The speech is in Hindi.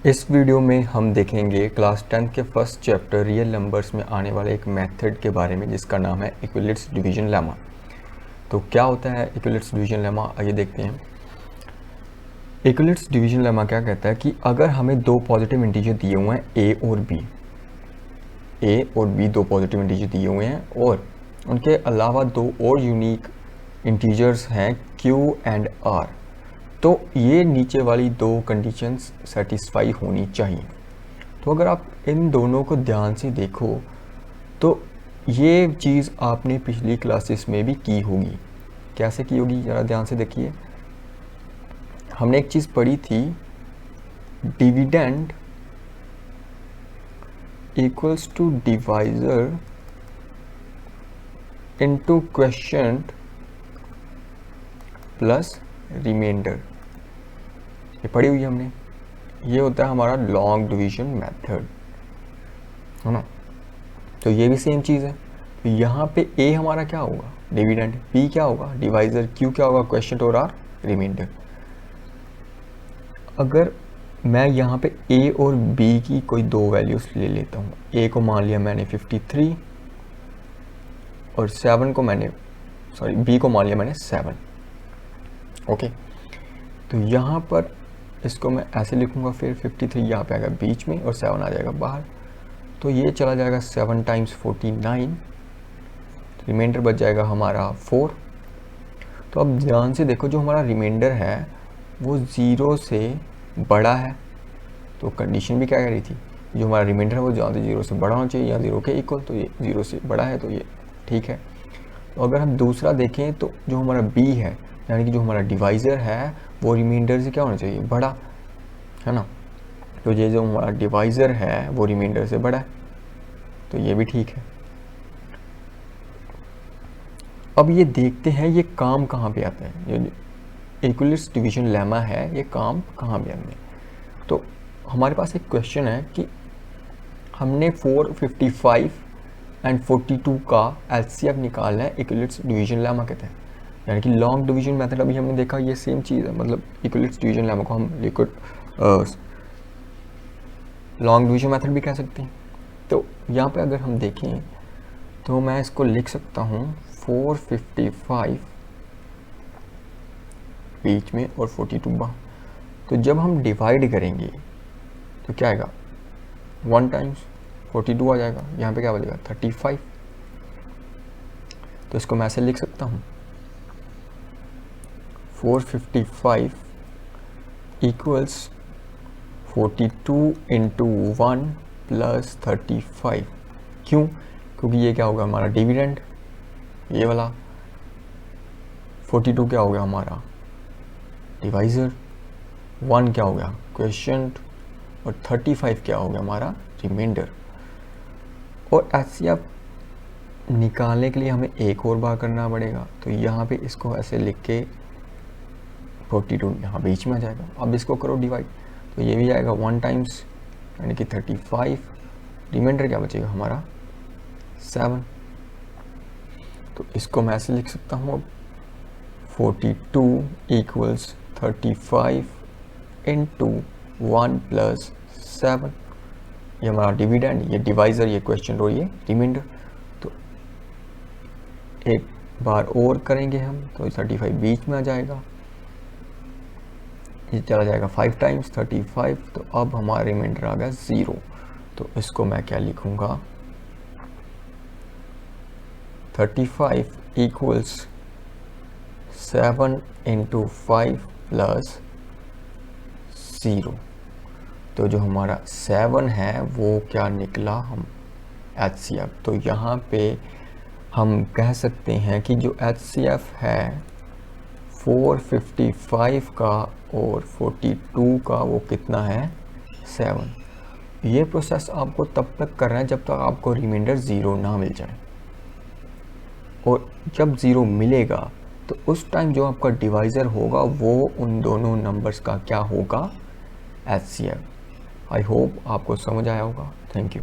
इस वीडियो में हम देखेंगे क्लास 10th के फर्स्ट चैप्टर रियल नंबर्स में आने वाले एक मेथड के बारे में जिसका नाम है इक्विलिट्स डिवीजन लेमा। तो क्या होता है इक्विलिट्स डिवीजन लेमा, आइए देखते हैं। इक्विलिट्स डिवीजन लेमा क्या कहता है कि अगर हमें दो पॉजिटिव इंटीजर दिए हुए हैं ए और बी दो पॉजिटिव इंटीजर दिए हुए हैं और उनके अलावा दो और यूनिक इंटीजर्स हैं क्यू एंड आर, तो ये नीचे वाली दो कंडीशंस सेटिस्फाई होनी चाहिए। तो अगर आप इन दोनों को ध्यान से देखो तो ये चीज़ आपने पिछली क्लासेस में भी की होगी। कैसे की होगी ज़रा ध्यान से देखिए। हमने एक चीज़ पढ़ी थी, dividend equals to divisor into quotient plus remainder. ये पढ़ी हुई हमने। ये होता है हमारा लॉन्ग डिवीजन मेथड, है ना। तो ये भी सेम चीज़ है। तो यहाँ पे ए हमारा क्या होगा, डिविडेंड, बी क्या होगा, डिवाइजर, क्यू क्या होगा, क्वोशिएंट और आर रिमाइंडर। अगर मैं यहाँ पे ए और बी की कोई दो वैल्यूज ले लेता हूँ, ए को मान लिया मैंने 53 और 7 को मैंने बी को मान लिया मैंने 7। ओके, तो यहाँ पर इसको मैं ऐसे लिखूँगा, फिर 53 यहाँ पे आएगा बीच में और 7 आ जाएगा बाहर। तो ये चला जाएगा 7 टाइम्स 49, रिमाइंडर बच जाएगा हमारा 4। तो अब ध्यान से देखो, जो हमारा रिमाइंडर है वो 0 से बड़ा है। तो कंडीशन भी क्या कह रही थी, जो हमारा रिमाइंडर है वो जहाँ से 0 से बड़ा होना चाहिए या 0 के इक्वल, तो ये 0 से बड़ा है तो ये ठीक है। तो अगर हम दूसरा देखें तो जो हमारा बी है, यानी कि जो हमारा डिवाइज़र है वो रिमाइंडर से क्या होना चाहिए, बड़ा, है ना। तो ये जो हमारा डिवाइज़र है वो रिमाइंडर से बड़ा है, तो ये भी ठीक है। अब ये देखते हैं ये काम कहाँ पे आता है, ये इक्विलिट्स डिवीजन लेमा है, ये काम कहाँ पे आता है। तो हमारे पास एक क्वेश्चन है कि हमने 455 एंड 42 का एचसीएफ निकालना है इक्विलिट्स डिवीजन लेमा के तहत, यानी कि लॉन्ग डिवीजन मेथड अभी हमने देखा, ये सेम चीज़ है। मतलब इक्विलिट्स डिवीजन लेमा को हम लॉन्ग डिवीजन मेथड भी कह सकते हैं। तो यहाँ पे अगर हम देखें तो मैं इसको लिख सकता हूँ 455 बीच में और 42 बाहर। तो जब हम डिवाइड करेंगे तो क्या आएगा, 1 टाइम्स 42 आ जाएगा, यहाँ पे क्या बचेगा 35। तो इसको मैं ऐसे लिख सकता हूँ 455 इक्वल्स 42 इंटू 1 प्लस 35। क्यों, क्योंकि ये क्या होगा हमारा डिविडेंड, ये वाला 42 क्या हो गया हमारा डिवाइज़र, 1 क्या हो गया क्वोशिएंट और 35 क्या हो गया हमारा रिमाइंडर। और एचसीएफ निकालने के लिए हमें एक और बार करना पड़ेगा। तो यहाँ पे इसको ऐसे लिख के 42 यहाँ बीच में आ जाएगा। अब इसको करो डिवाइड, तो ये भी आएगा 1 टाइम्स यानी कि 35, रिमाइंडर क्या बचेगा हमारा 7। तो इसको मैं ऐसे लिख सकता हूँ अब 42 इक्वल्स 35 इंटू 1 प्लस 7। ये हमारा डिविडेंड, ये डिवाइज़र, ये क्वोशिएंट और ये रिमाइंडर। तो एक बार और करेंगे हम, तो 35 बीच में आ जाएगा, ये चला जाएगा 5 टाइम्स 35। तो अब हमारा रिमाइंडर आ गया 0। तो इसको मैं क्या लिखूँगा, 35 इक्वल्स 7 इंटू 5 प्लस 0। तो जो हमारा 7 है वो क्या निकला, हम एचसीएफ। तो यहाँ पे हम कह सकते हैं कि जो एचसीएफ है 455 का और 42 का वो कितना है 7। ये प्रोसेस आपको तब तक करना है जब तक आपको रिमाइंडर 0 ना मिल जाए, और जब 0 मिलेगा तो उस टाइम जो आपका डिवाइज़र होगा वो उन दोनों नंबर्स का क्या होगा, एचसीएफ। आई होप आपको समझ आया होगा। Thank you.